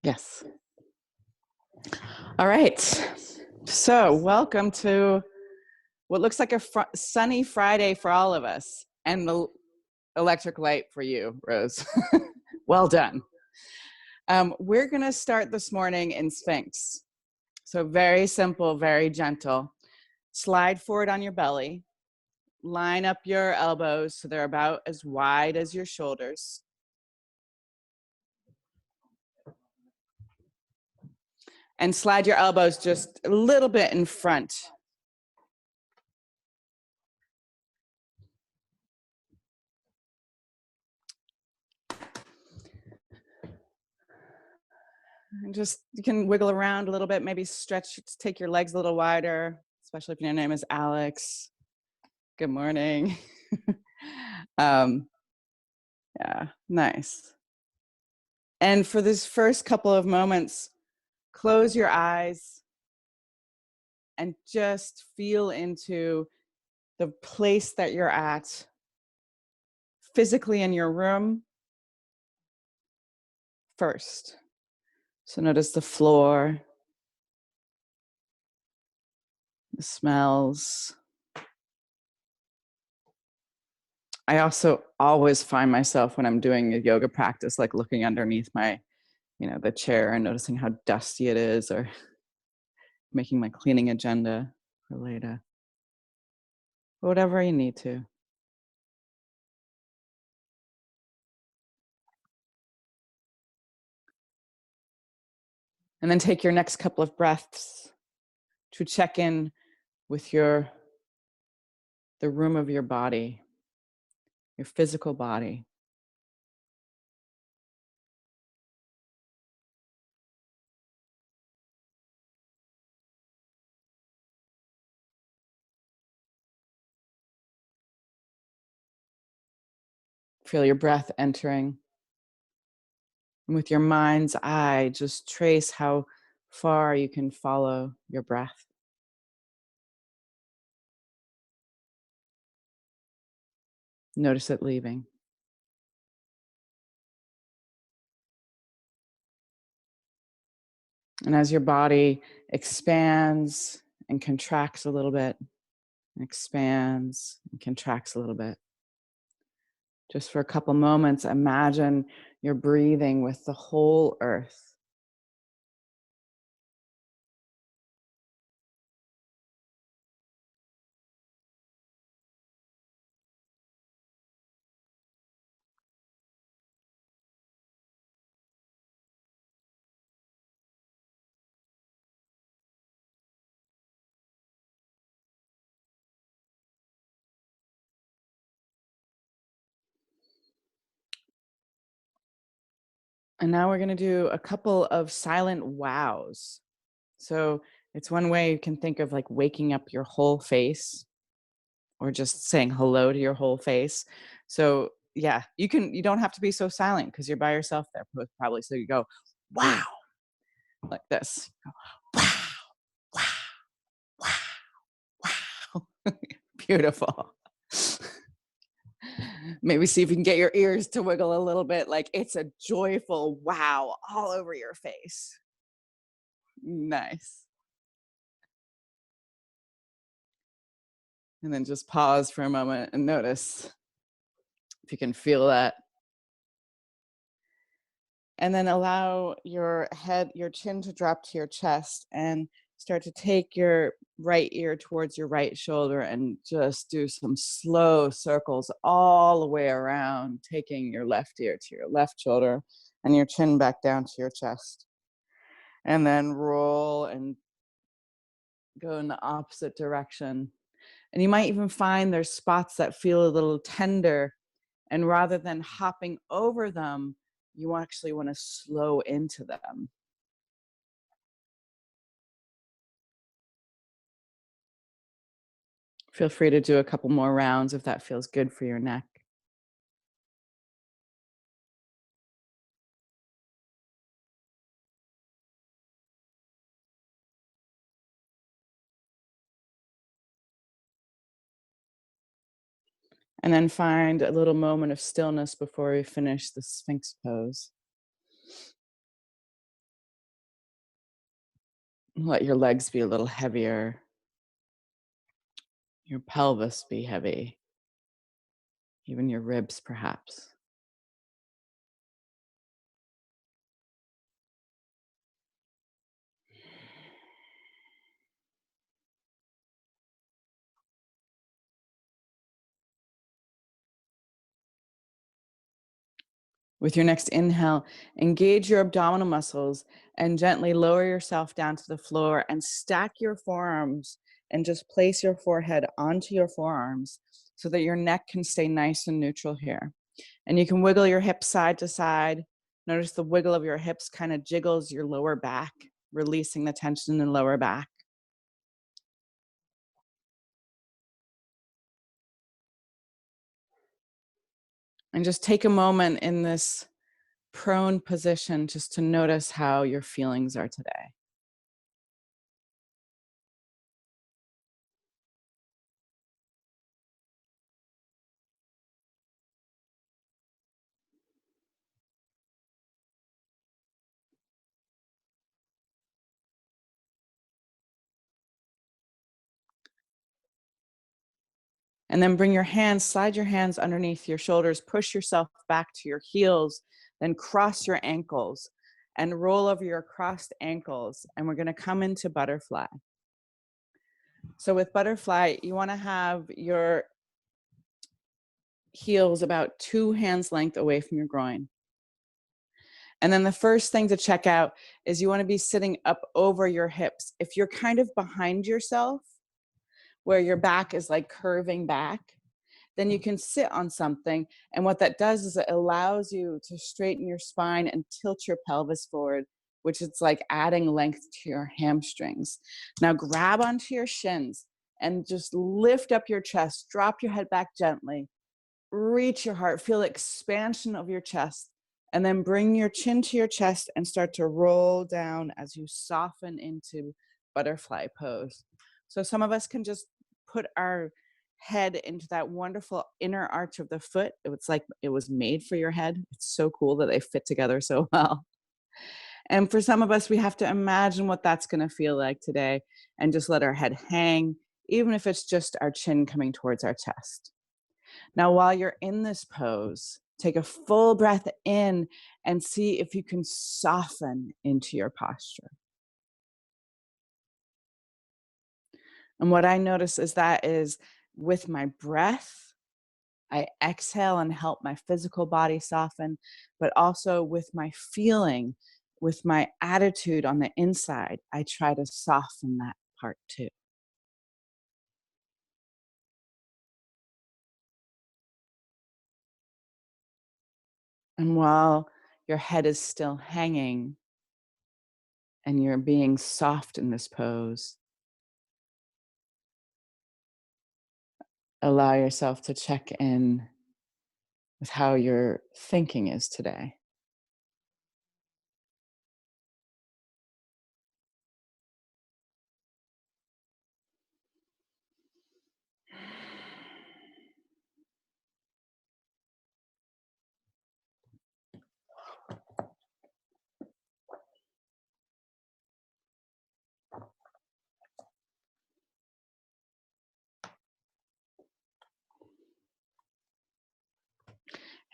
Yes. All right. So welcome to what looks like a sunny Friday for all of us, and the electric light for you, Rose. Well done. We're going to start this morning in Sphinx. So very simple, very gentle. Slide forward on your belly. Line up your elbows so they're about as wide as your shoulders. And slide your elbows just a little bit in front. And just, you can wiggle around a little bit, maybe stretch, take your legs a little wider, especially if your name is Alex. Good morning. Yeah, nice. And for this first couple of moments, close your eyes and just feel into the place that you're at physically in your room first. So notice the floor, the smells. I also always find myself when I'm doing a yoga practice, like looking underneath my, the chair and noticing how dusty it is, or making my cleaning agenda for later. Whatever you need to. And then take your next couple of breaths to check in with the room of your body, your physical body. Feel your breath entering. And with your mind's eye, just trace how far you can follow your breath. Notice it leaving. And as your body expands and contracts a little bit, expands and contracts a little bit, just for a couple moments, imagine you're breathing with the whole earth. And now we're going to do a couple of silent wows. So it's one way you can think of like waking up your whole face, or just saying hello to your whole face. So yeah, you don't have to be so silent because you're by yourself there probably. So you go, wow, like this. Wow, wow, wow, wow. Beautiful. Maybe see if you can get your ears to wiggle a little bit, like it's a joyful wow all over your face. Nice. And then just pause for a moment and notice if you can feel that. And then allow your chin to drop to your chest, and start to take your right ear towards your right shoulder and just do some slow circles all the way around, taking your left ear to your left shoulder and your chin back down to your chest. And then roll and go in the opposite direction. And you might even find there's spots that feel a little tender, and rather than hopping over them, you actually want to slow into them. Feel free to do a couple more rounds if that feels good for your neck. And then find a little moment of stillness before we finish the Sphinx pose. Let your legs be a little heavier, your pelvis be heavy, even your ribs, perhaps. With your next inhale, engage your abdominal muscles and gently lower yourself down to the floor and stack your forearms and just place your forehead onto your forearms so that your neck can stay nice and neutral here. And you can wiggle your hips side to side. Notice the wiggle of your hips kind of jiggles your lower back, releasing the tension in the lower back. And just take a moment in this prone position just to notice how your feelings are today. And then bring your hands, slide your hands underneath your shoulders, push yourself back to your heels, then cross your ankles and roll over your crossed ankles. And we're going to come into butterfly. So with butterfly, you want to have your heels about 2 hands length away from your groin. And then the first thing to check out is you want to be sitting up over your hips. If you're kind of behind yourself, where your back is like curving back, then you can sit on something. And what that does is it allows you to straighten your spine and tilt your pelvis forward, which is like adding length to your hamstrings. Now grab onto your shins and just lift up your chest, drop your head back gently, reach your heart, feel expansion of your chest, and then bring your chin to your chest and start to roll down as you soften into butterfly pose. So some of us can just put our head into that wonderful inner arch of the foot. It's like it was made for your head. It's so cool that they fit together so well. And for some of us, we have to imagine what that's going to feel like today and just let our head hang, even if it's just our chin coming towards our chest. Now, while you're in this pose, take a full breath in and see if you can soften into your posture. And what I notice is with my breath, I exhale and help my physical body soften, but also with my feeling, with my attitude on the inside, I try to soften that part too. And while your head is still hanging and you're being soft in this pose, allow yourself to check in with how your thinking is today.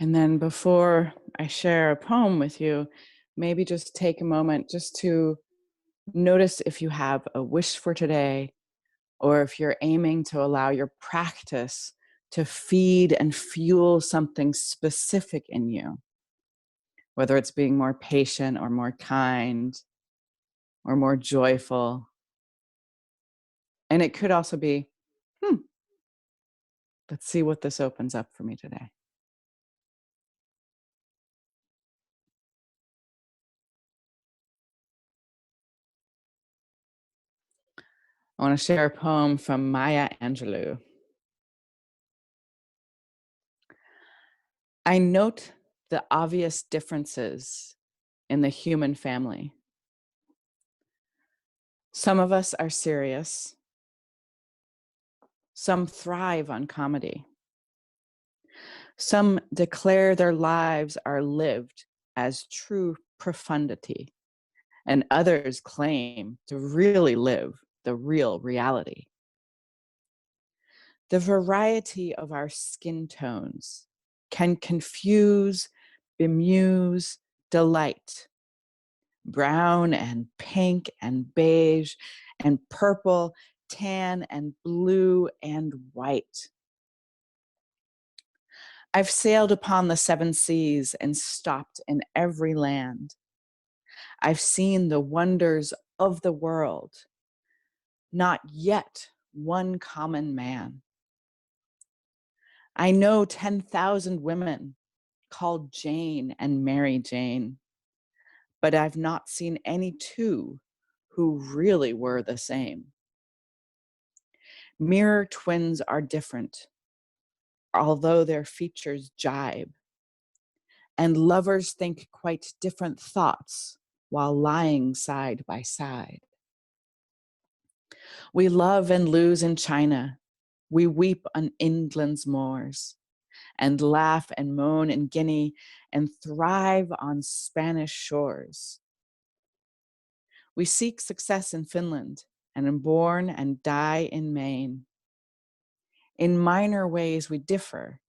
And then before I share a poem with you, maybe just take a moment just to notice if you have a wish for today or if you're aiming to allow your practice to feed and fuel something specific in you, whether it's being more patient or more kind or more joyful. And it could also be, hmm, let's see what this opens up for me today. I want to share a poem from Maya Angelou. I note the obvious differences in the human family. Some of us are serious. Some thrive on comedy. Some declare their lives are lived as true profundity. and others claim to really live the real reality. The variety of our skin tones can confuse, bemuse, delight. Brown and pink and beige and purple, tan and blue and white. I've sailed upon the seven seas and stopped in every land. I've seen the wonders of the world, not yet one common man. I know 10,000 women called Jane and Mary Jane, but I've not seen any two who really were the same. Mirror twins are different, although their features jibe, and lovers think quite different thoughts while lying side by side. We love and lose in China. We weep on England's moors, and laugh and moan in Guinea, and thrive on Spanish shores. We seek success in Finland, and are born and die in Maine. In minor ways we differ,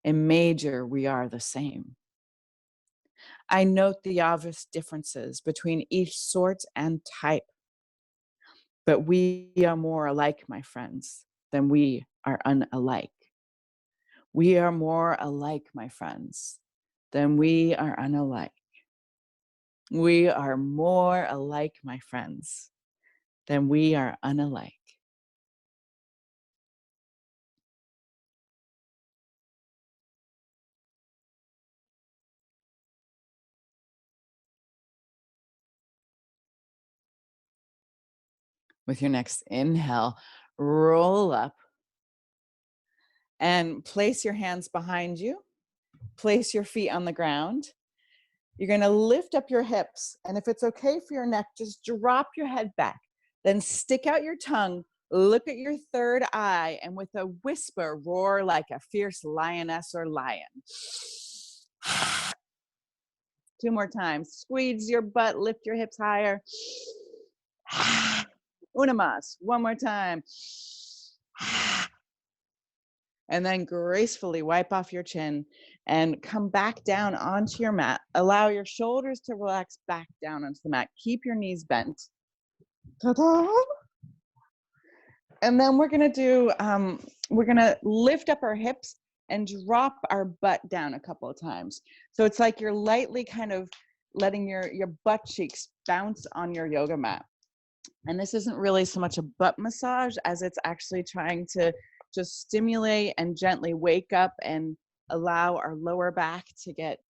in major we are the same. I note the obvious differences between each sort and type, but we are more alike, my friends, than we are unalike. We are more alike, my friends, than we are unalike. We are more alike, my friends, than we are unalike. With your next inhale, roll up and place your hands behind you. Place your feet on the ground. You're going to lift up your hips. And if it's okay for your neck, just drop your head back. Then stick out your tongue, look at your third eye, and with a whisper, roar like a fierce lioness or lion. 2 more times. Squeeze your butt, lift your hips higher. Una más. 1 more time. And then gracefully wipe off your chin and come back down onto your mat. Allow your shoulders to relax back down onto the mat. Keep your knees bent. Ta-da! And then we're gonna lift up our hips and drop our butt down a couple of times. So it's like you're lightly kind of letting your butt cheeks bounce on your yoga mat. And this isn't really so much a butt massage as it's actually trying to just stimulate and gently wake up and allow our lower back to get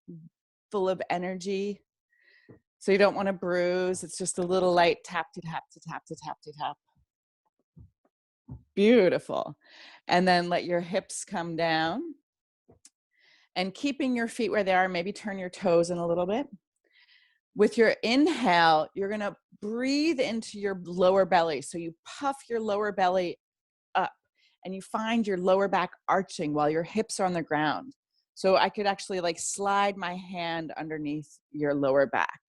full of energy. So you don't want to bruise. It's just a little light tap to tap to tap to tap to tap. Beautiful. And then let your hips come down. And keeping your feet where they are, maybe turn your toes in a little bit. With your inhale, you're going to breathe into your lower belly. So you puff your lower belly up and you find your lower back arching while your hips are on the ground. So I could actually like slide my hand underneath your lower back.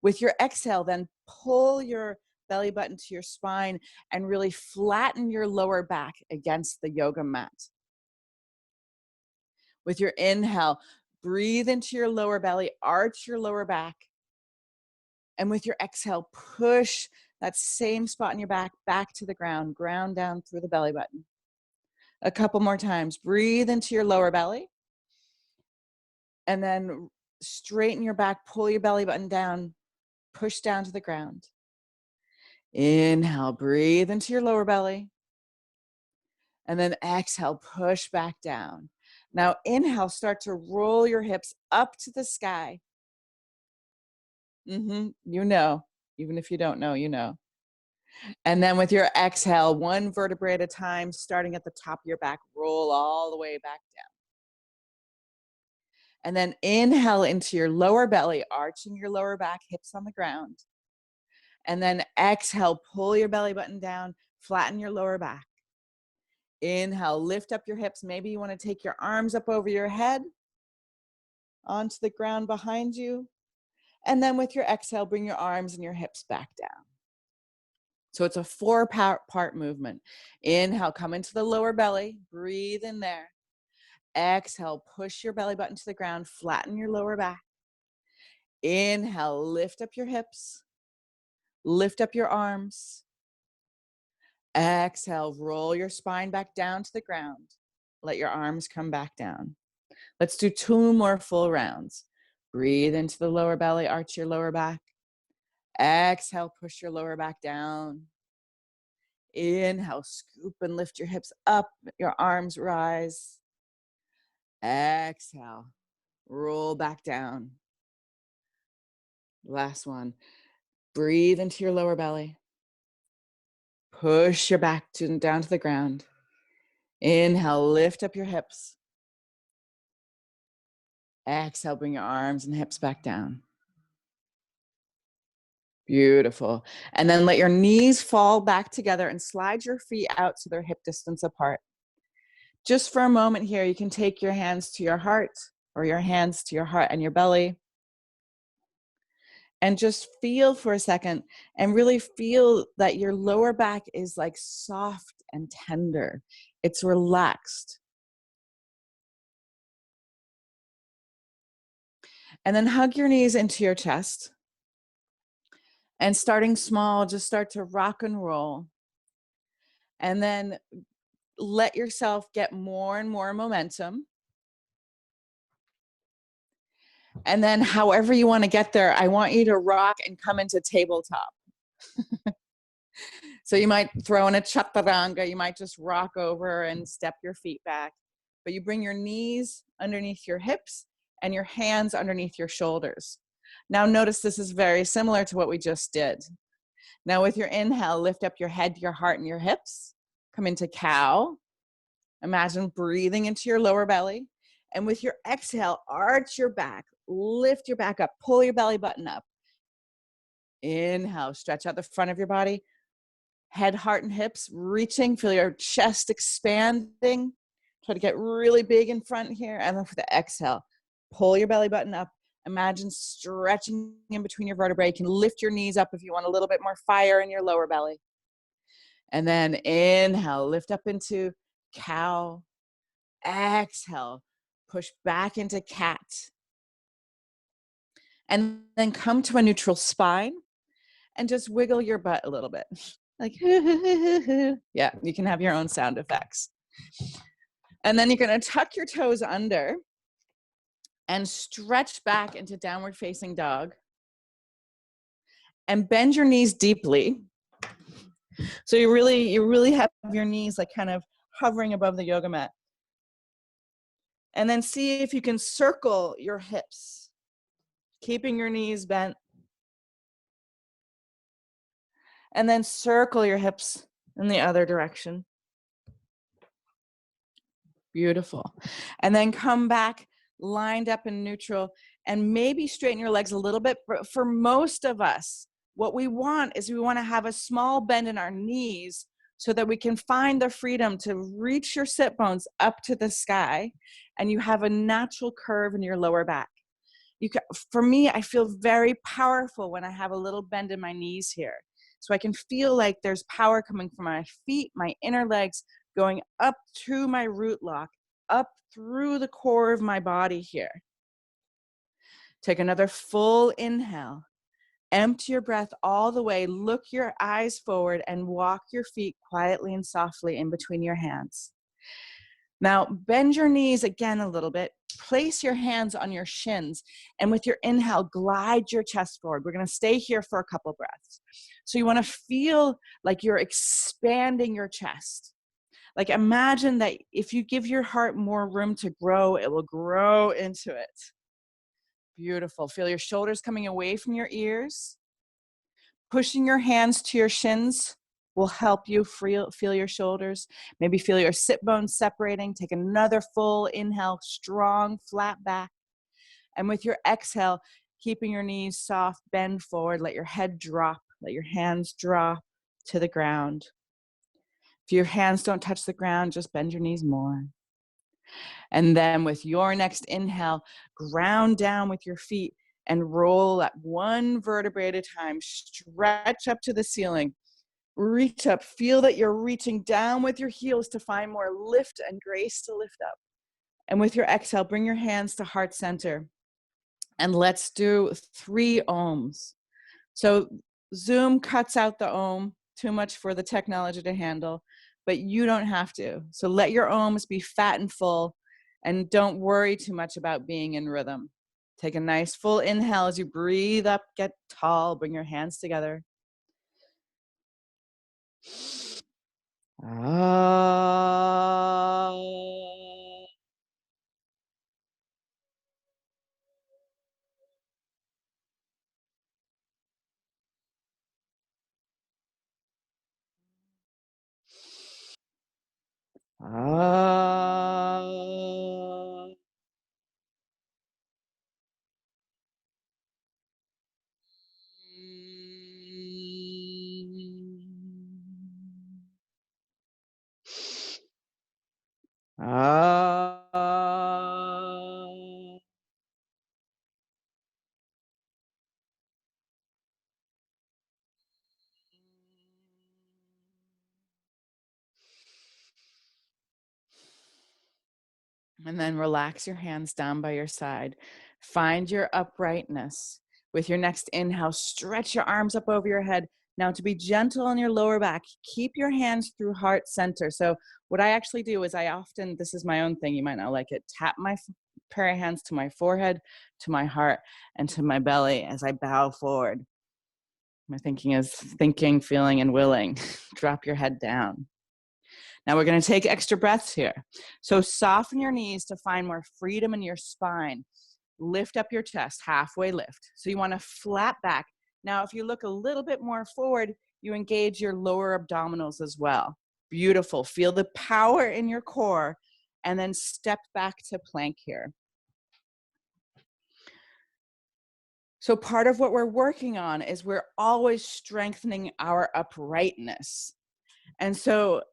With your exhale, then pull your belly button to your spine and really flatten your lower back against the yoga mat. With your inhale, breathe into your lower belly, arch your lower back. And with your exhale, push that same spot in your back to the ground, ground down through the belly button. A couple more times. Breathe into your lower belly. And then straighten your back, pull your belly button down, push down to the ground. Inhale, breathe into your lower belly. And then exhale, push back down. Now inhale, start to roll your hips up to the sky. You know, even if you don't know, you know. And then with your exhale, 1 vertebrae at a time, starting at the top of your back, roll all the way back down. And then inhale into your lower belly, arching your lower back, hips on the ground. And then exhale, pull your belly button down, flatten your lower back. Inhale, lift up your hips. Maybe you want to take your arms up over your head onto the ground behind you. And then with your exhale, bring your arms and your hips back down. So it's a 4-part movement. Inhale, come into the lower belly, breathe in there. Exhale, push your belly button to the ground, flatten your lower back. Inhale, lift up your hips, lift up your arms. Exhale, roll your spine back down to the ground. Let your arms come back down. Let's do 2 more full rounds. Breathe into the lower belly, arch your lower back. Exhale, push your lower back down. Inhale, scoop and lift your hips up, your arms rise. Exhale, roll back down. Last one. Breathe into your lower belly. Push your back down to the ground. Inhale, lift up your hips. Exhale, bring your arms and hips back down. Beautiful. And then let your knees fall back together and slide your feet out so they're hip distance apart. Just for a moment here, you can take your hands to your heart or your hands to your heart and your belly. And just feel for a second and really feel that your lower back is like soft and tender. It's relaxed. And then hug your knees into your chest. And starting small, just start to rock and roll. And then let yourself get more and more momentum. And then however you want to get there, I want you to rock and come into tabletop. So you might throw in a chaturanga, you might just rock over and step your feet back. But you bring your knees underneath your hips and your hands underneath your shoulders. Now notice this is very similar to what we just did. Now with your inhale, lift up your head, your heart, and your hips. Come into cow. Imagine breathing into your lower belly. And with your exhale, arch your back, lift your back up, pull your belly button up. Inhale, stretch out the front of your body. Head, heart, and hips reaching. Feel your chest expanding. Try to get really big in front here. And then for the exhale, pull your belly button up. Imagine stretching in between your vertebrae. You can lift your knees up if you want a little bit more fire in your lower belly. And then inhale, lift up into cow. Exhale, push back into cat. And then come to a neutral spine and just wiggle your butt a little bit. Like, yeah, you can have your own sound effects. And then you're going to tuck your toes under and stretch back into downward facing dog. And bend your knees deeply. So you really have your knees like kind of hovering above the yoga mat. And then see if you can circle your hips, keeping your knees bent. And then circle your hips in the other direction. Beautiful. And then come back lined up in neutral and maybe straighten your legs a little bit. But for most of us, what we want is we want to have a small bend in our knees so that we can find the freedom to reach your sit bones up to the sky and you have a natural curve in your lower back. For me, I feel very powerful when I have a little bend in my knees here. So I can feel like there's power coming from my feet, my inner legs, going up to my root lock, up through the core of my body here. Take another full inhale. Empty your breath all the way. Look your eyes forward and walk your feet quietly and softly in between your hands. Now, bend your knees again a little bit. Place your hands on your shins. And with your inhale, glide your chest forward. We're going to stay here for a couple breaths. So you want to feel like you're expanding your chest. Like imagine that if you give your heart more room to grow, it will grow into it. Beautiful. Feel your shoulders coming away from your ears. Pushing your hands to your shins will help you feel your shoulders. Maybe feel your sit bones separating. Take another full inhale, strong, flat back. And with your exhale, keeping your knees soft, bend forward, let your head drop, let your hands drop to the ground. If your hands don't touch the ground, just bend your knees more. And then with your next inhale, ground down with your feet and roll at one vertebrae at a time. Stretch up to the ceiling. Reach up. Feel that you're reaching down with your heels to find more lift and grace to lift up. And with your exhale, bring your hands to heart center. And let's do 3 ohms. So Zoom cuts out the ohm, too much for the technology to handle, but you don't have to. So let your ohms be fat and full, and don't worry too much about being in rhythm. Take a nice full inhale as you breathe up, get tall, bring your hands together. Ah. Ah. Ah. And then relax your hands down by your side. Find your uprightness. With your next inhale, stretch your arms up over your head. Now, to be gentle on your lower back, keep your hands through heart center. So, what I actually do is this is my own thing, you might not like it, tap my pair of hands to my forehead, to my heart, and to my belly as I bow forward. My thinking is thinking, feeling, and willing. Drop your head down. Now we're going to take extra breaths here. So soften your knees to find more freedom in your spine. Lift up your chest, halfway lift. So you want to flat back. Now, if you look a little bit more forward, you engage your lower abdominals as well. Beautiful. Feel the power in your core, and then step back to plank here. So part of what we're working on is we're always strengthening our uprightness. And so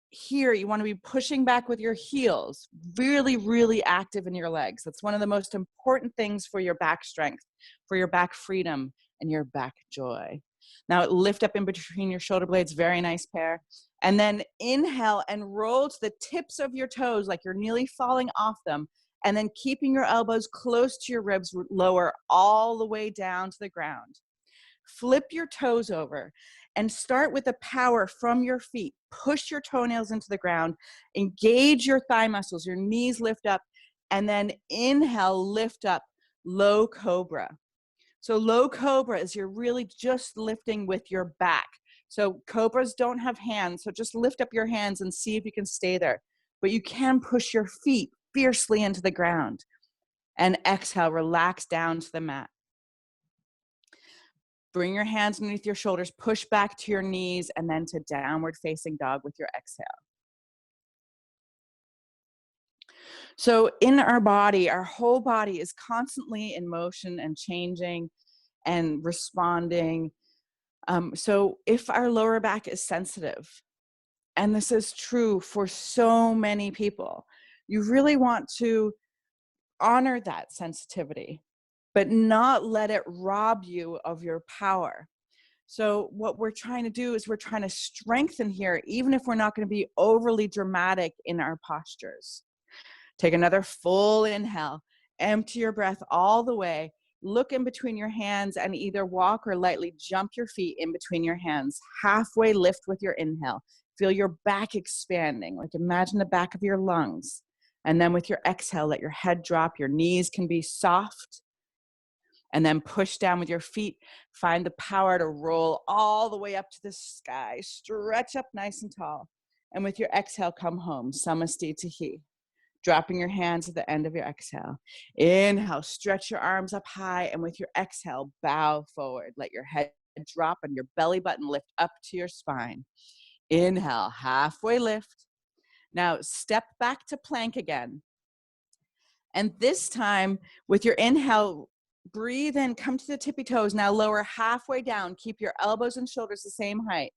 here you want to be pushing back with your heels, really, really active in your legs. That's one of the most important things for your back strength, for your back freedom, and your back joy. Now lift up in between your shoulder blades, very nice pair. And then inhale and roll to the tips of your toes like you're nearly falling off them. And then keeping your elbows close to your ribs, lower all the way down to the ground. Flip your toes over and start with the power from your feet. Push your toenails into the ground, engage your thigh muscles, your knees lift up, and then inhale, lift up, low cobra. So low cobra is you're really just lifting with your back. So cobras don't have hands, so just lift up your hands and see if you can stay there. But you can push your feet fiercely into the ground. And exhale, relax down to the mat. Bring your hands underneath your shoulders, push back to your knees, and then to downward facing dog with your exhale. So in our body, our whole body is constantly in motion and changing and responding. So if our lower back is sensitive, and this is true for so many people, you really want to honor that sensitivity, but not let it rob you of your power. So what we're trying to do is we're trying to strengthen here, even if we're not going to be overly dramatic in our postures. Take another full inhale, empty your breath all the way, look in between your hands and either walk or lightly jump your feet in between your hands. Halfway lift with your inhale. Feel your back expanding, like imagine the back of your lungs. And then with your exhale, let your head drop, your knees can be soft. And then push down with your feet. Find the power to roll all the way up to the sky. Stretch up nice and tall. And with your exhale, come home. Samasti Tahi. Dropping your hands at the end of your exhale. Inhale, stretch your arms up high. And with your exhale, bow forward. Let your head drop and your belly button lift up to your spine. Inhale, halfway lift. Now step back to plank again. And this time, with your inhale, breathe in, come to the tippy toes. Now lower halfway down. Keep your elbows and shoulders the same height.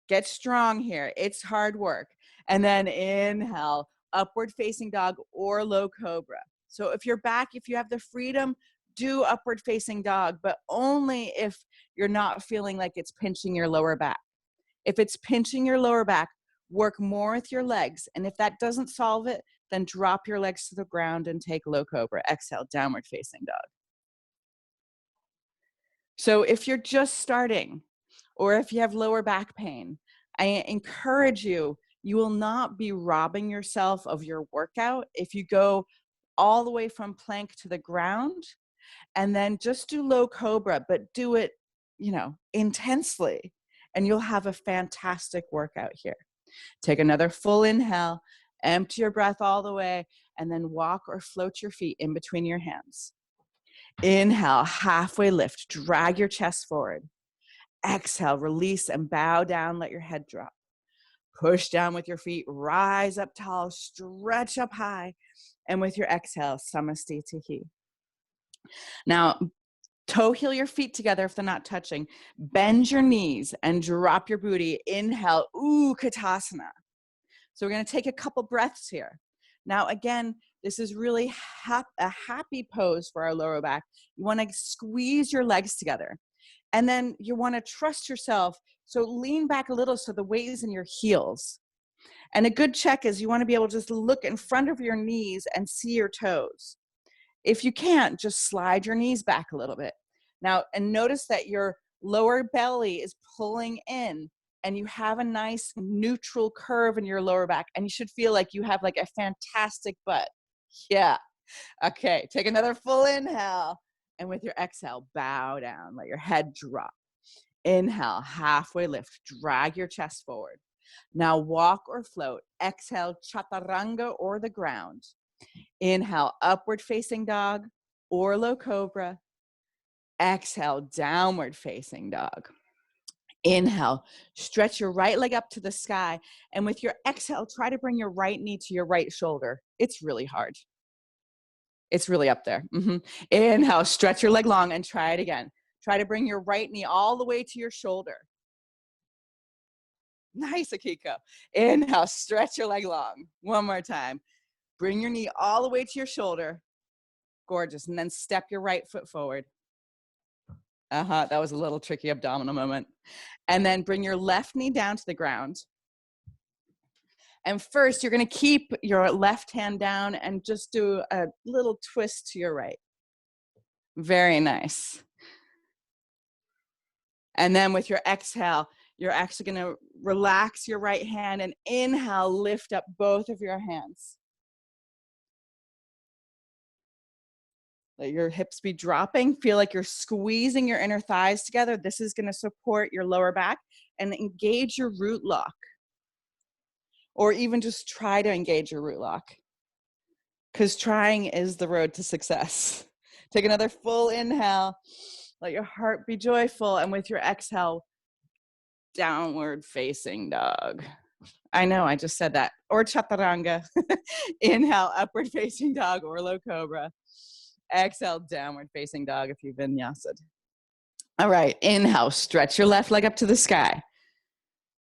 Get strong here. It's hard work. And then inhale, upward facing dog or low cobra. So if you're back, if you have the freedom, do upward facing dog, but only if you're not feeling like it's pinching your lower back. If it's pinching your lower back, work more with your legs. And if that doesn't solve it, then drop your legs to the ground and take low cobra. Exhale, downward facing dog. So if you're just starting, or if you have lower back pain, I encourage you, you will not be robbing yourself of your workout if you go all the way from plank to the ground and then just do low cobra, but do it, intensely, and you'll have a fantastic workout here. Take another full inhale, empty your breath all the way, and then walk or float your feet in between your hands. Inhale, halfway lift, drag your chest forward. Exhale, release and bow down, let your head drop. Push down with your feet, rise up tall, stretch up high, and with your exhale, samastitihi. Now, toe heel your feet together if they're not touching. Bend your knees and drop your booty. Inhale, Utkatasana. So we're going to take a couple breaths here. Now, again, this is really a happy pose for our lower back. You want to squeeze your legs together. And then you want to trust yourself. So lean back a little so the weight is in your heels. And a good check is you want to be able to just look in front of your knees and see your toes. If you can't, just slide your knees back a little bit. Now, and notice that your lower belly is pulling in and you have a nice neutral curve in your lower back, and you should feel like you have like a fantastic butt. Yeah. Okay, take another full inhale, and with your exhale, bow down, let your head drop. Inhale, halfway lift, drag your chest forward. Now walk or float. Exhale, chaturanga or the ground. Inhale, upward facing dog or low cobra. Exhale, downward facing dog. Inhale, stretch your right leg up to the sky. And with your exhale, try to bring your right knee to your right shoulder. It's really hard. It's really up there. Inhale, stretch your leg long and try it again. Try to bring your right knee all the way to your shoulder. Nice, Akiko. Inhale, stretch your leg long. One more time. Bring your knee all the way to your shoulder. Gorgeous. And then step your right foot forward. That was a little tricky abdominal moment. And then bring your left knee down to the ground. And first, you're going to keep your left hand down and just do a little twist to your right. Very nice. And then with your exhale, you're actually going to relax your right hand and inhale, lift up both of your hands. Let your hips be dropping. Feel like you're squeezing your inner thighs together. This is going to support your lower back and engage your root lock. Or even just try to engage your root lock, because trying is the road to success. Take another full inhale. Let your heart be joyful. And with your exhale, downward facing dog. I know, I just said that. Or chaturanga. Inhale, upward facing dog or low cobra. Exhale, downward facing dog if you've vinyasad. All right, inhale, stretch your left leg up to the sky.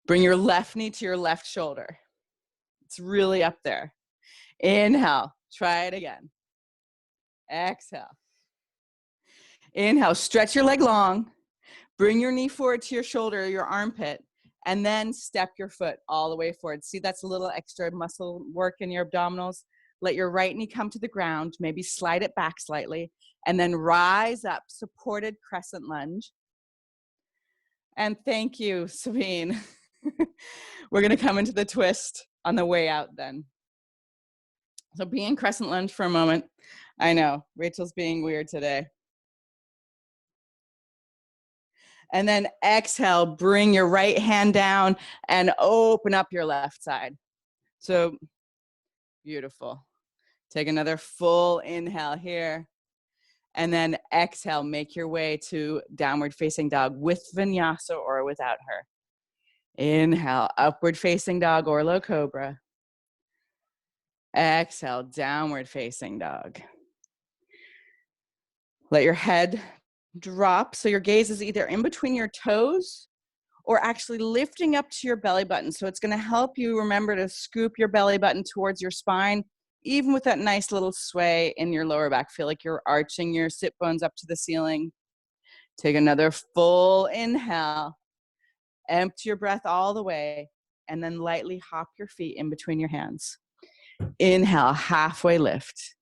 Bring your left knee to your left shoulder. It's really up there. Inhale, try it again. Exhale. Inhale, stretch your leg long. Bring your knee forward to your shoulder, your armpit, and then step your foot all the way forward. See, that's a little extra muscle work in your abdominals. Let your right knee come to the ground, maybe slide it back slightly, and then rise up, supported crescent lunge. And thank you, Sabine. We're going to come into the twist on the way out then. So be in crescent lunge for a moment. I know, Rachel's being weird today. And then exhale, bring your right hand down and open up your left side. So beautiful. Take another full inhale here. And then exhale, make your way to downward facing dog with vinyasa or without her. Inhale, upward facing dog or low cobra. Exhale, downward facing dog. Let your head drop so your gaze is either in between your toes or actually lifting up to your belly button. So it's going to help you remember to scoop your belly button towards your spine even with that nice little sway in your lower back. Feel like you're arching your sit bones up to the ceiling. Take another full inhale. Empty your breath all the way, and then lightly hop your feet in between your hands. Inhale, halfway lift.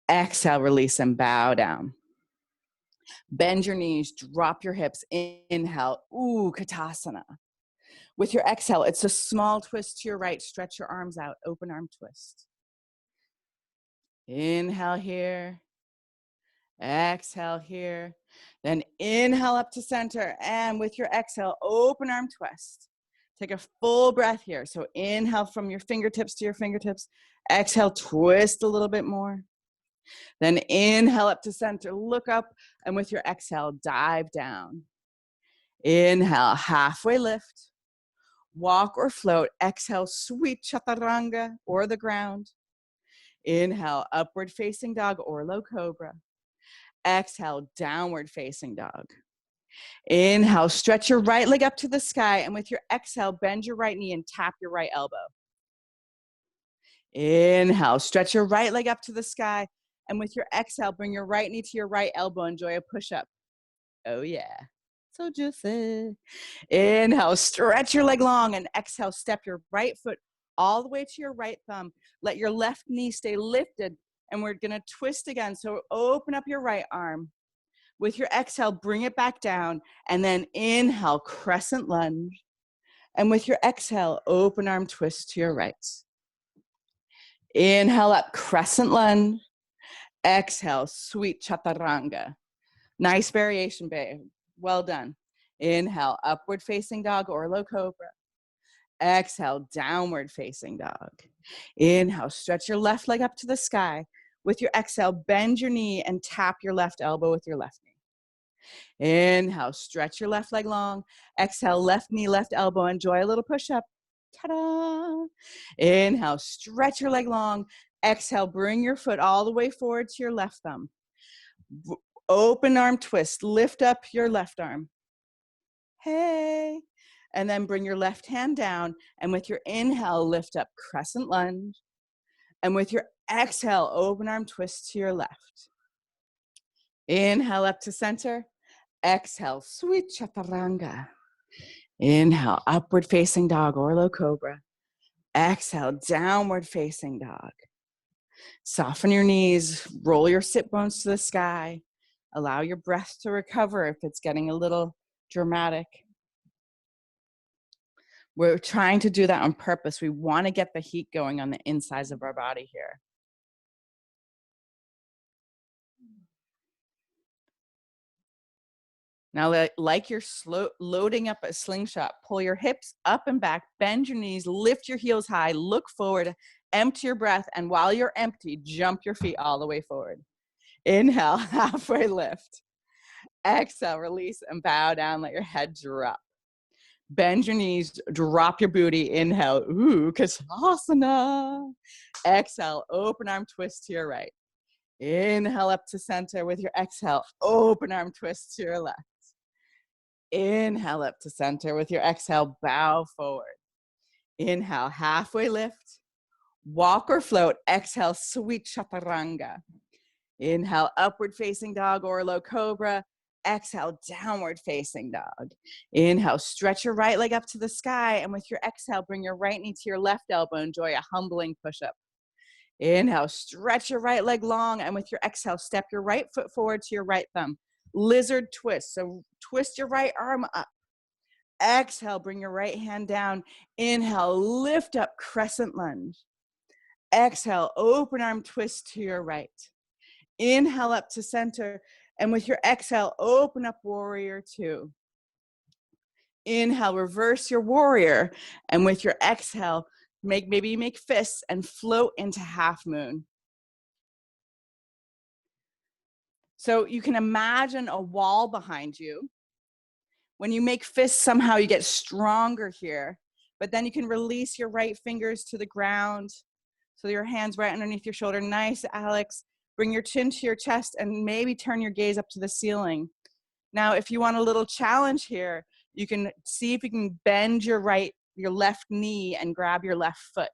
Exhale, release and bow down. Bend your knees, drop your hips. Inhale, Utkatasana. With your exhale, it's a small twist to your right. Stretch your arms out, open arm twist. Inhale here. Exhale here. Then inhale up to center, and with your exhale, open arm twist. Take a full breath here. So inhale from your fingertips to your fingertips. Exhale, twist a little bit more. Then inhale up to center, look up, and with your exhale, dive down. Inhale, halfway lift. Walk or float. Exhale, sweet chaturanga or the ground. Inhale, upward facing dog or low cobra. Exhale, downward facing dog. Inhale, stretch your right leg up to the sky, and with your exhale, bend your right knee and tap your right elbow. Inhale, stretch your right leg up to the sky, and with your exhale, bring your right knee to your right elbow. Enjoy a push-up. Oh yeah, so juicy. Inhale, stretch your leg long, and exhale, step your right foot all the way to your right thumb. Let your left knee stay lifted, and we're gonna twist again. So open up your right arm. With your exhale, bring it back down, and then inhale, crescent lunge. And with your exhale, open arm twist to your right. Inhale up, crescent lunge. Exhale, sweet chaturanga. Nice variation, babe. Well done. Inhale, upward facing dog or low cobra. Exhale, downward facing dog. Inhale, stretch your left leg up to the sky. With your exhale, bend your knee and tap your left elbow with your left knee. Inhale, stretch your left leg long. Exhale, left knee, left elbow. Enjoy a little push-up. Ta-da! Inhale, stretch your leg long. Exhale, bring your foot all the way forward to your left thumb. Open arm twist. Lift up your left arm. Hey! And then bring your left hand down. And with your inhale, lift up crescent lunge. And with your exhale, open arm twist to your left. Inhale up to center. Exhale, sweet chaturanga. Inhale, upward facing dog or low cobra. Exhale, downward facing dog. Soften your knees, roll your sit bones to the sky. Allow your breath to recover if it's getting a little dramatic. We're trying to do that on purpose. We want to get the heat going on the insides of our body here. Now, like you're loading up a slingshot, pull your hips up and back, bend your knees, lift your heels high, look forward, empty your breath, and while you're empty, jump your feet all the way forward. Inhale, halfway lift. Exhale, release and bow down, let your head drop. Bend your knees, drop your booty, inhale, Katasana. Exhale, open arm twist to your right. Inhale up to center with your exhale, open arm twist to your left. Inhale up to center with your exhale, bow forward. Inhale, halfway lift. Walk or float, exhale, sweet chaturanga. Inhale, upward facing dog or low cobra. Exhale, downward facing dog. Inhale, stretch your right leg up to the sky, and with your exhale, bring your right knee to your left elbow. Enjoy a humbling push-up. Inhale, stretch your right leg long, and with your exhale, step your right foot forward to your right thumb. Lizard twist, so twist your right arm up. Exhale, bring your right hand down. Inhale, lift up, crescent lunge. Exhale, open arm twist to your right. Inhale up to center, and with your exhale, open up warrior two. Inhale, reverse your warrior, and with your exhale, maybe you make fists and float into half moon. So you can imagine a wall behind you. When you make fists, somehow you get stronger here, but then you can release your right fingers to the ground. So your hands right underneath your shoulder. Nice, Alex. Bring your chin to your chest and maybe turn your gaze up to the ceiling. Now, if you want a little challenge here, you can see if you can bend your left knee and grab your left foot.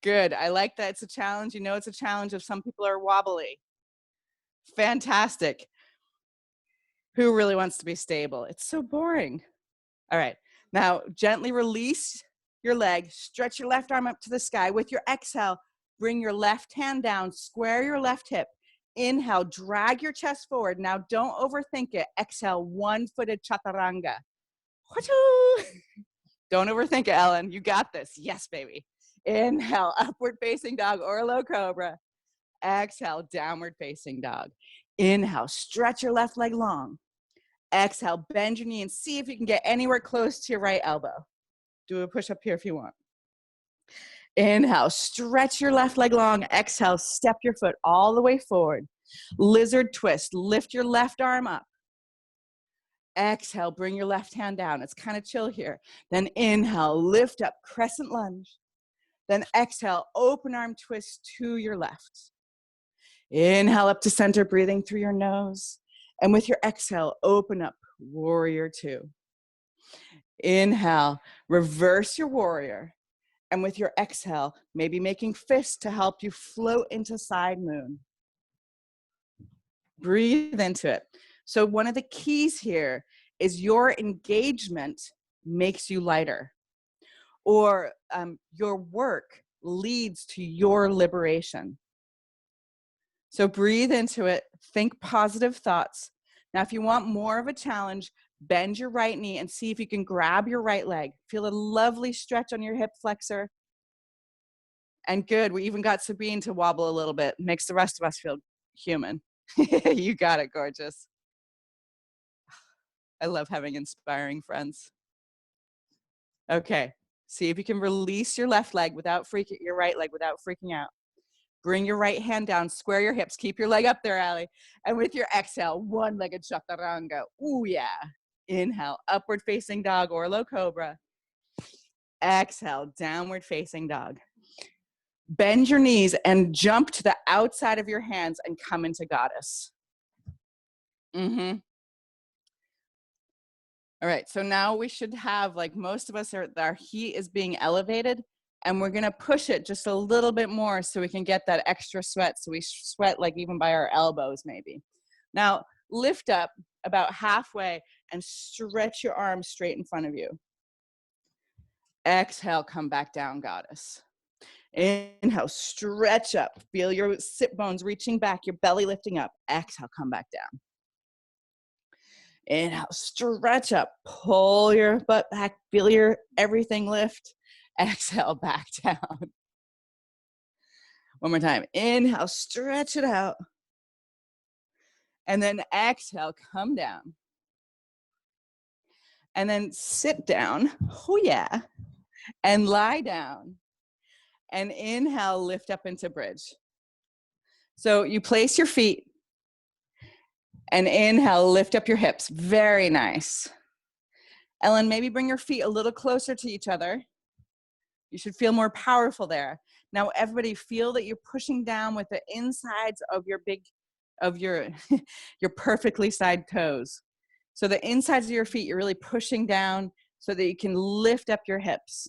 Good. I like that it's a challenge. You know it's a challenge if some people are wobbly. Fantastic. Who really wants to be stable? It's so boring. All right. Now, gently release your leg. Stretch your left arm up to the sky. With your exhale, bring your left hand down. Square your left hip. Inhale, drag your chest forward. Now, don't overthink it. Exhale, one-footed chaturanga. Don't overthink it, Ellen. You got this. Yes, baby. Inhale, upward facing dog or low cobra. Exhale, downward facing dog. Inhale, stretch your left leg long. Exhale, bend your knee and see if you can get anywhere close to your right elbow. Do a push up here if you want. Inhale, stretch your left leg long. Exhale, step your foot all the way forward. Lizard twist, lift your left arm up. Exhale, bring your left hand down. It's kind of chill here. Then inhale, lift up, crescent lunge. Then exhale, open arm twist to your left. Inhale up to center, breathing through your nose. And with your exhale, open up, warrior two. Inhale, reverse your warrior. And with your exhale, maybe making fists to help you float into side moon. Breathe into it. So one of the keys here is your engagement makes you lighter, or your work leads to your liberation. So breathe into it, think positive thoughts. Now, if you want more of a challenge, bend your right knee and see if you can grab your right leg. Feel a lovely stretch on your hip flexor. And good, we even got Sabine to wobble a little bit. Makes the rest of us feel human. You got it, gorgeous. I love having inspiring friends. Okay, see if you can release your left leg without freaking, your right leg without freaking out. Bring your right hand down, square your hips, keep your leg up there, Allie. And with your exhale, one-legged chaturanga. Ooh, yeah. Inhale, upward facing dog or low cobra. Exhale, downward facing dog. Bend your knees and jump to the outside of your hands and come into goddess. All right, so now we should have, like most of us, our heat is being elevated, and we're gonna push it just a little bit more so we can get that extra sweat, so we sweat like even by our elbows maybe. Now, lift up about halfway and stretch your arms straight in front of you. Exhale, come back down, goddess. Inhale, stretch up. Feel your sit bones reaching back, your belly lifting up. Exhale, come back down. Inhale, stretch up, pull your butt back, feel your everything lift. Exhale, back down. One more time. Inhale, stretch it out. And then exhale, come down. And then sit down. Oh yeah. And lie down. And inhale, lift up into bridge. So you place your feet and inhale, lift up your hips. Very nice. Ellen, maybe bring your feet a little closer to each other. You should feel more powerful there. Now, everybody feel that you're pushing down with the insides of your your perfectly side toes. So the insides of your feet, you're really pushing down so that you can lift up your hips.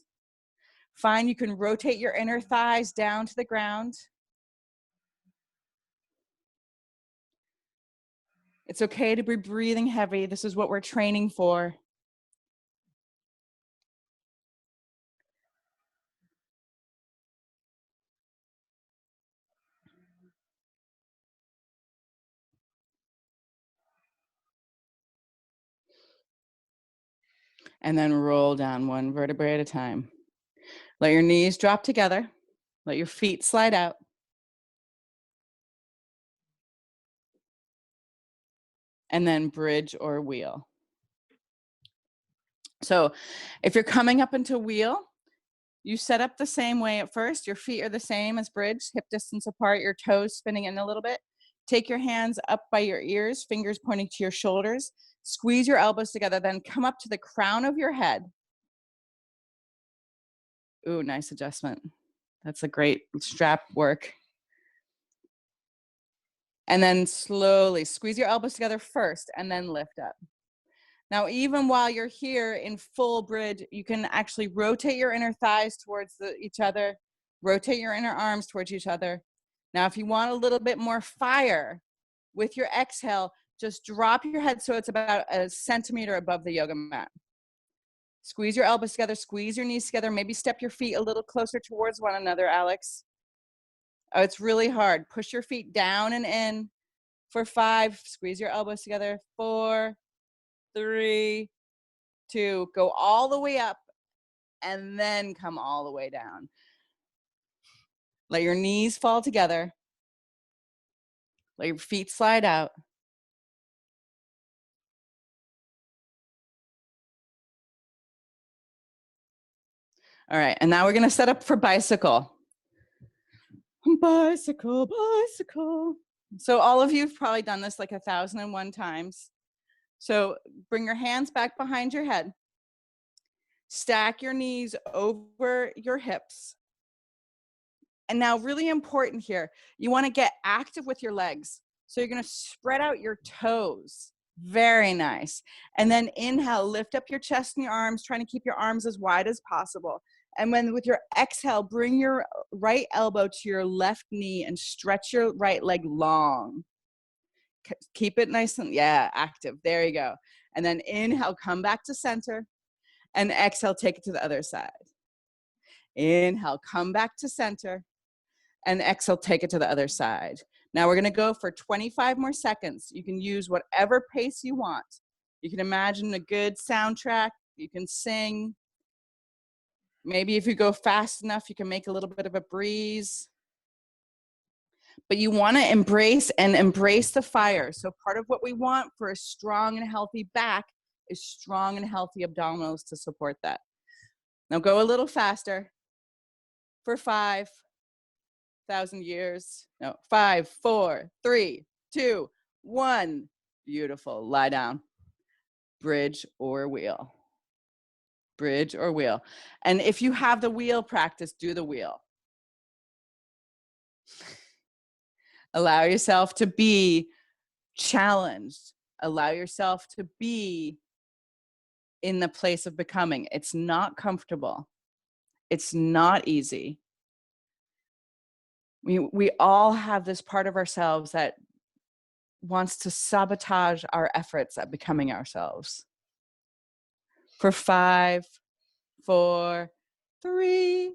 Fine, you can rotate your inner thighs down to the ground. It's okay to be breathing heavy. This is what we're training for. And then roll down one vertebrae at a time. Let your knees drop together. Let your feet slide out. And then bridge or wheel. So if you're coming up into wheel, you set up the same way at first. Your feet are the same as bridge, hip distance apart, your toes spinning in a little bit. Take your hands up by your ears, fingers pointing to your shoulders. Squeeze your elbows together, then come up to the crown of your head. Ooh, nice adjustment. That's a great strap work. And then slowly squeeze your elbows together first and then lift up. Now, even while you're here in full bridge, you can actually rotate your inner thighs towards each other, Rotate your inner arms towards each other. Now, if you want a little bit more fire with your exhale, just drop your head so it's about a centimeter above the yoga mat. Squeeze your elbows together, squeeze your knees together, maybe step your feet a little closer towards one another, Alex. Oh, it's really hard. Push your feet down and in for 5. Squeeze your elbows together. 4, 3, 2. Go all the way up and then come all the way down. Let your knees fall together. Let your feet slide out. All right, and now we're gonna set up for bicycle. Bicycle, bicycle. So all of you have probably done this like 1,001 times. So bring your hands back behind your head. Stack your knees over your hips. And now really important here, you wanna get active with your legs. So you're gonna spread out your toes. Very nice. And then inhale, lift up your chest and your arms, trying to keep your arms as wide as possible. And when with your exhale, bring your right elbow to your left knee and stretch your right leg long. Keep it nice and, yeah, active. There you go. And then inhale, come back to center. And exhale, take it to the other side. Inhale, come back to center. And exhale, take it to the other side. Now we're gonna go for 25 more seconds. You can use whatever pace you want. You can imagine a good soundtrack. You can sing. Maybe if you go fast enough, you can make a little bit of a breeze. But you wanna embrace the fire. So part of what we want for a strong and healthy back is strong and healthy abdominals to support that. Now go a little faster for 5,000 years. No, 5, 4, 3, 2, 1. Beautiful. Lie down. Bridge or wheel. Bridge or wheel. And if you have the wheel practice, do the wheel. Allow yourself to be challenged. Allow yourself to be in the place of becoming. It's not comfortable. It's not easy. We all have this part of ourselves that wants to sabotage our efforts at becoming ourselves. For 5, 4, 3,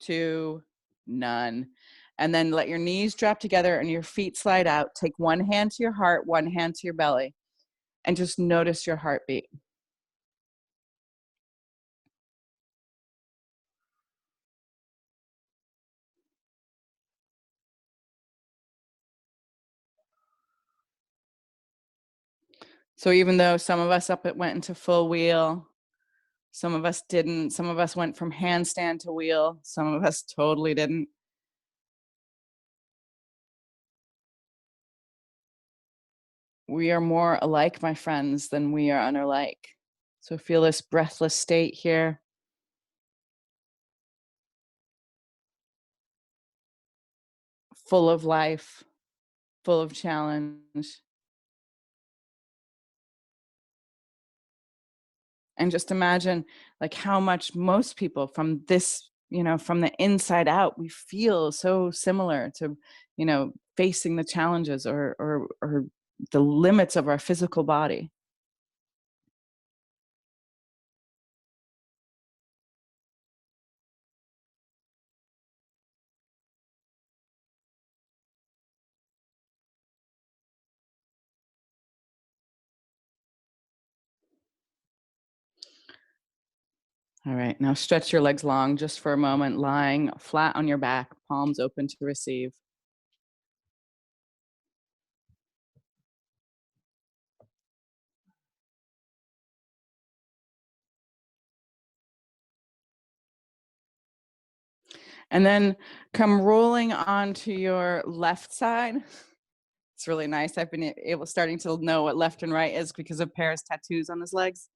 2, none. And then let your knees drop together and your feet slide out. Take one hand to your heart, one hand to your belly, and just notice your heartbeat. So even though some of us went into full wheel, some of us didn't, some of us went from handstand to wheel, some of us totally didn't. We are more alike, my friends, than we are unalike. So feel this breathless state here. Full of life, full of challenge. And just imagine like how much most people from this, from the inside out, we feel so similar to, facing the challenges or the limits of our physical body. All right, now stretch your legs long just for a moment, lying flat on your back, palms open to receive. And then come rolling onto your left side. It's really nice. I've been starting to know what left and right is because of Paris tattoos on his legs.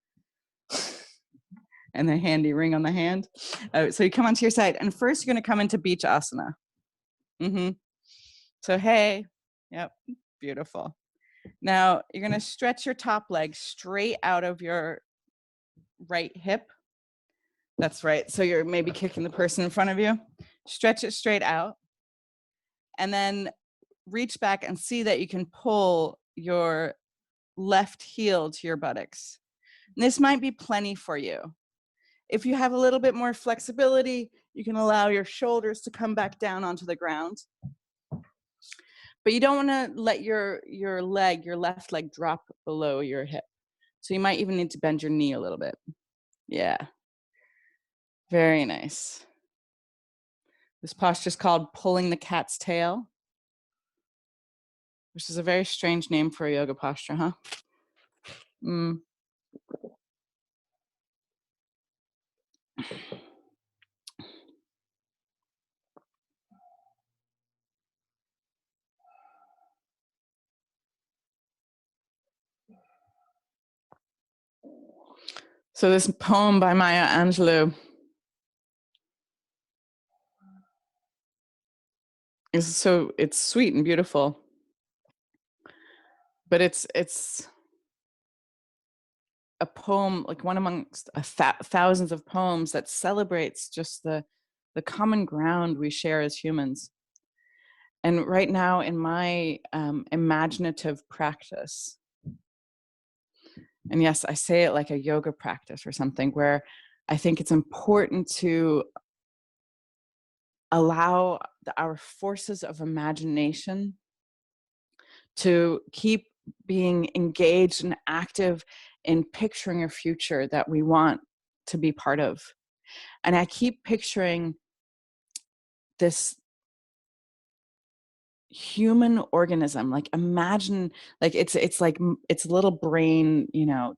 And the handy ring on the hand. So you come onto your side, and first you're going to come into beach asana. So hey, yep, beautiful. Now you're going to stretch your top leg straight out of your right hip. That's right. So you're maybe kicking the person in front of you. Stretch it straight out, and then reach back and see that you can pull your left heel to your buttocks. And this might be plenty for you. If you have a little bit more flexibility, you can allow your shoulders to come back down onto the ground. But you don't want to let your left leg drop below your hip. So you might even need to bend your knee a little bit. Yeah. Very nice. This posture is called pulling the cat's tail, which is a very strange name for a yoga posture, huh? Mm. So this poem by Maya Angelou it's sweet and beautiful, but it's a poem, like one amongst thousands of poems that celebrates just the common ground we share as humans. And right now in my imaginative practice, and yes, I say it like a yoga practice or something, where I think it's important to allow our forces of imagination to keep being engaged and active in picturing a future that we want to be part of. And I keep picturing this human organism, like imagine, like it's like it's a little brain,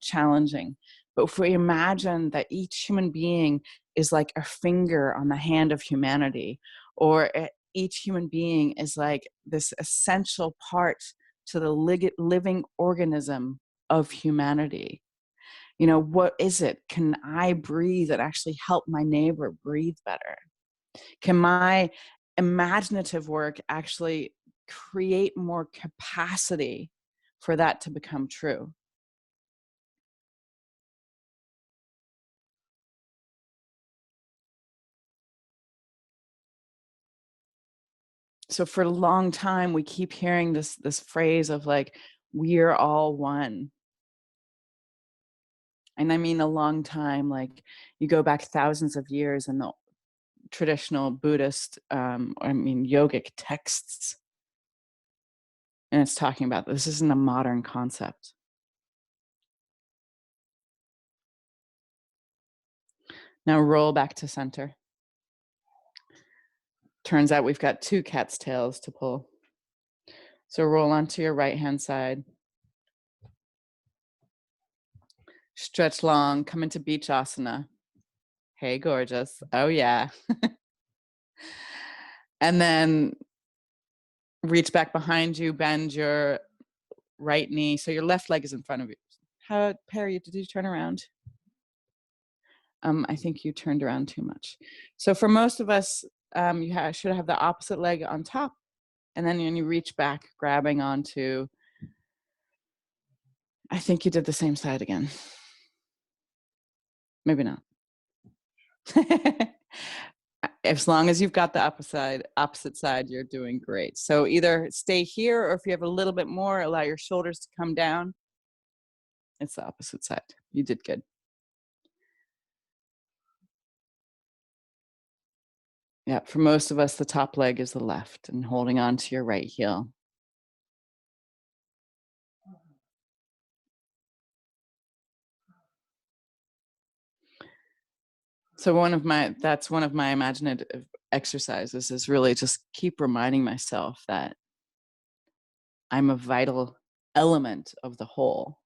challenging. But if we imagine that each human being is like a finger on the hand of humanity, or each human being is like this essential part to the living organism of humanity. What is it? Can I breathe and actually help my neighbor breathe better? Can my imaginative work actually create more capacity for that to become true? So for a long time, we keep hearing this phrase of like, we're all one. And I mean a long time, like you go back thousands of years in the traditional Buddhist, yogic texts. And it's talking about this isn't a modern concept. Now roll back to center. Turns out we've got two cat's tails to pull. So roll onto your right hand side. Stretch long, come into beach asana. Hey, gorgeous. Oh, yeah. And then reach back behind you, bend your right knee. So your left leg is in front of you. How, Perry, did you turn around? I think you turned around too much. So for most of us, you should have the opposite leg on top. And then when you reach back, grabbing onto, I think you did the same side again. Maybe not. As long as you've got the opposite side, you're doing great. So either stay here, or if you have a little bit more, allow your shoulders to come down. It's the opposite side. You did good. Yeah, for most of us, the top leg is the left, and holding on to your right heel. So that's one of my imaginative exercises, is really just keep reminding myself that I'm a vital element of the whole.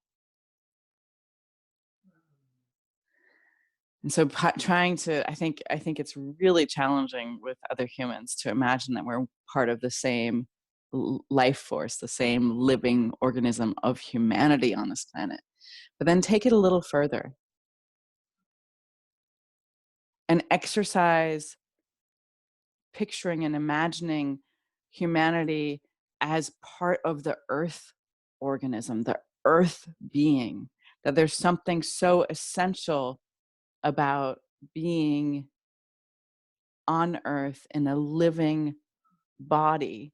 And so trying to, I think it's really challenging with other humans to imagine that we're part of the same life force, the same living organism of humanity on this planet. But then take it a little further and exercise picturing and imagining humanity as part of the earth organism, the earth being, that there's something so essential about being on earth in a living body,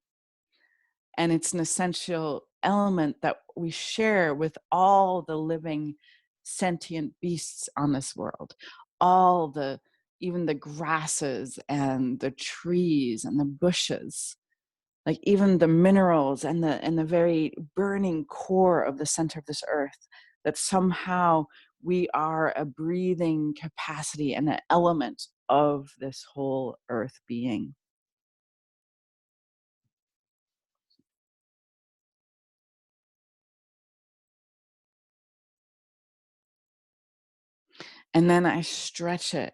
and it's an essential element that we share with all the living sentient beasts on this world, all the, even the grasses and the trees and the bushes, like even the minerals and the very burning core of the center of this earth, that somehow we are a breathing capacity and an element of this whole earth being. And then I stretch it,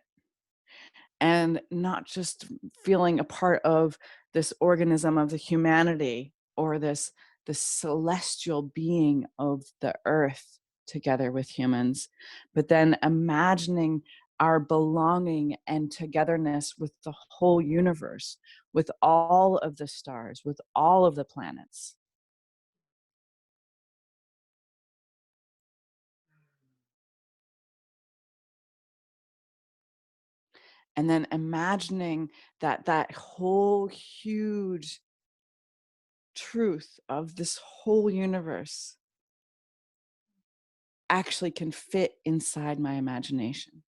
and not just feeling a part of this organism of the humanity, or this celestial being of the earth together with humans, but then imagining our belonging and togetherness with the whole universe, with all of the stars, with all of the planets. And then imagining that that whole huge truth of this whole universe actually can fit inside my imagination,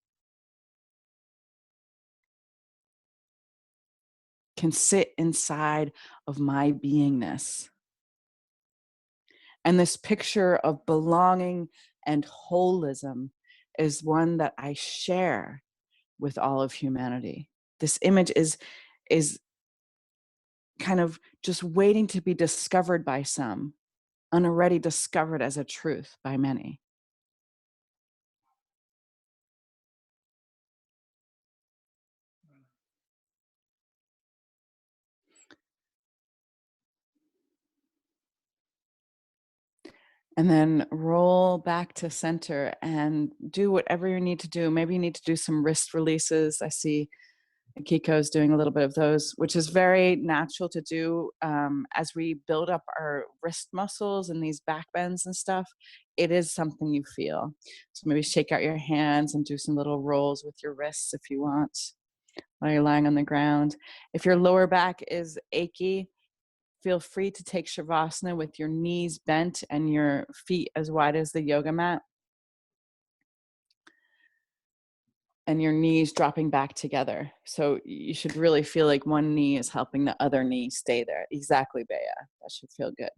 can sit inside of my beingness. And this picture of belonging and holism is one that I share with all of humanity. This image is kind of just waiting to be discovered by some, and already discovered as a truth by many. And then roll back to center and do whatever you need to do. Maybe you need to do some wrist releases. I see Kiko's doing a little bit of those, which is very natural to do as we build up our wrist muscles and these back bends and stuff. It is something you feel. So maybe shake out your hands and do some little rolls with your wrists if you want while you're lying on the ground. If your lower back is achy, feel free to take Shavasana with your knees bent and your feet as wide as the yoga mat, and your knees dropping back together. So you should really feel like one knee is helping the other knee stay there. Exactly, Bea. That should feel good.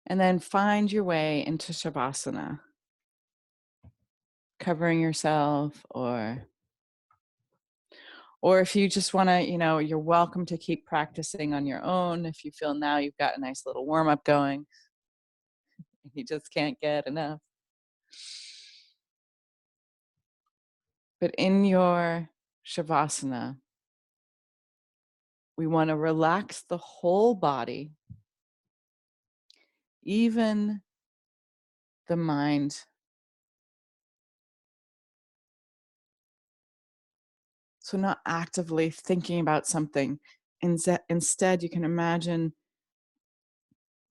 And then find your way into Shavasana, covering yourself, or if you just want to, you're welcome to keep practicing on your own. If you feel now you've got a nice little warm up going, you just can't get enough. But in your Shavasana, we want to relax the whole body, even the mind. So, not actively thinking about something. Instead, you can imagine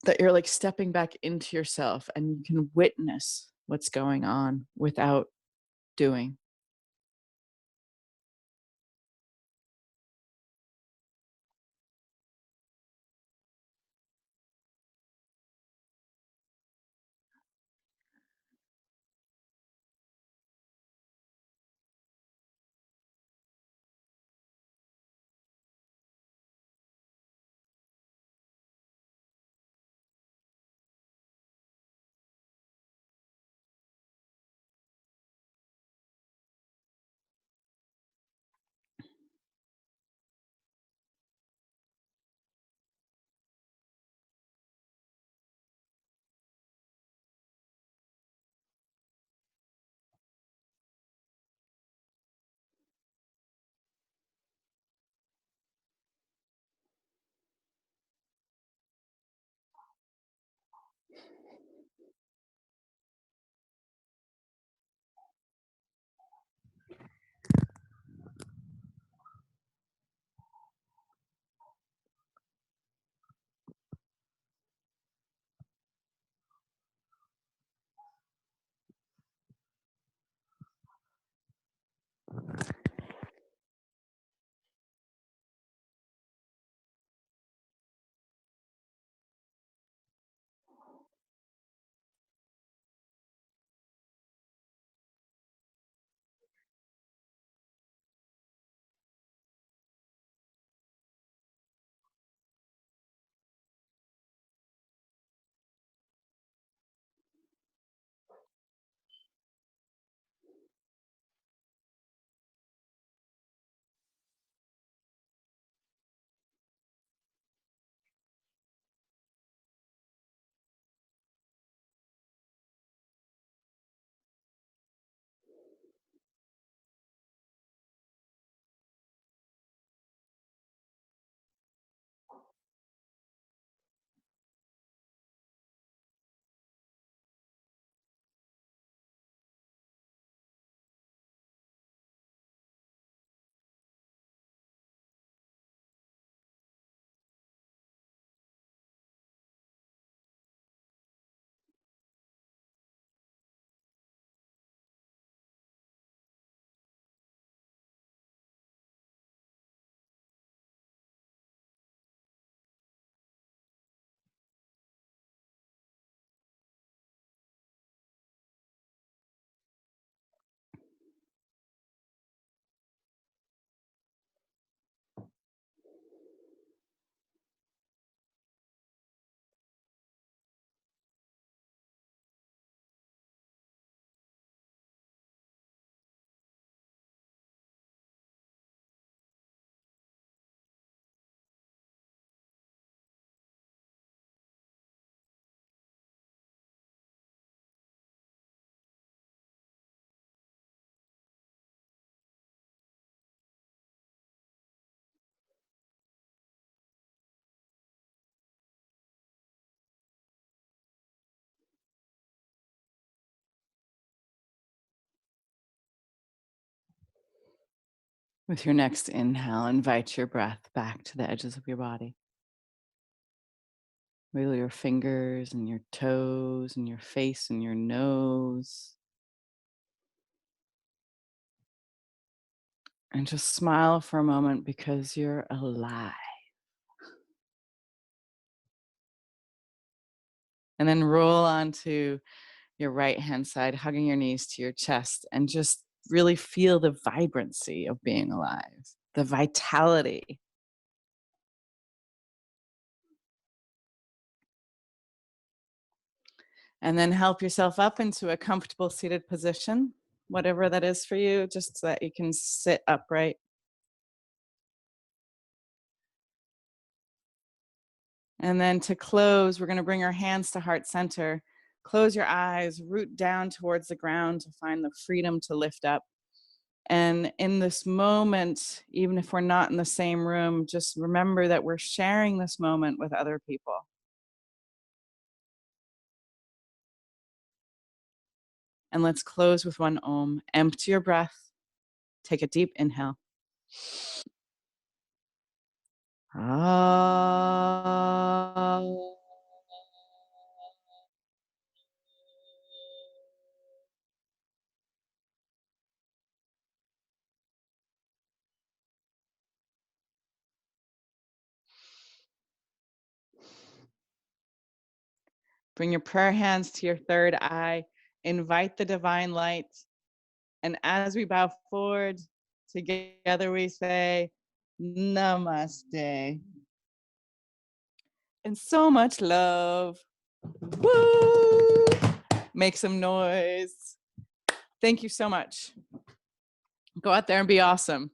that you're like stepping back into yourself and you can witness what's going on without doing. With your next inhale, invite your breath back to the edges of your body. Wiggle your fingers and your toes and your face and your nose. And just smile for a moment because you're alive. And then roll onto your right hand side, hugging your knees to your chest, and just really feel the vibrancy of being alive, the vitality. And then help yourself up into a comfortable seated position, whatever that is for you, just so that you can sit upright. And then to close, we're going to bring our hands to heart center. Close your eyes, root down towards the ground to find the freedom to lift up. And in this moment, even if we're not in the same room, just remember that we're sharing this moment with other people. And let's close with one Om. Empty your breath. Take a deep inhale. Ah. Bring your prayer hands to your third eye. Invite the divine light. And as we bow forward, together we say, Namaste. And so much love. Woo! Make some noise. Thank you so much. Go out there and be awesome.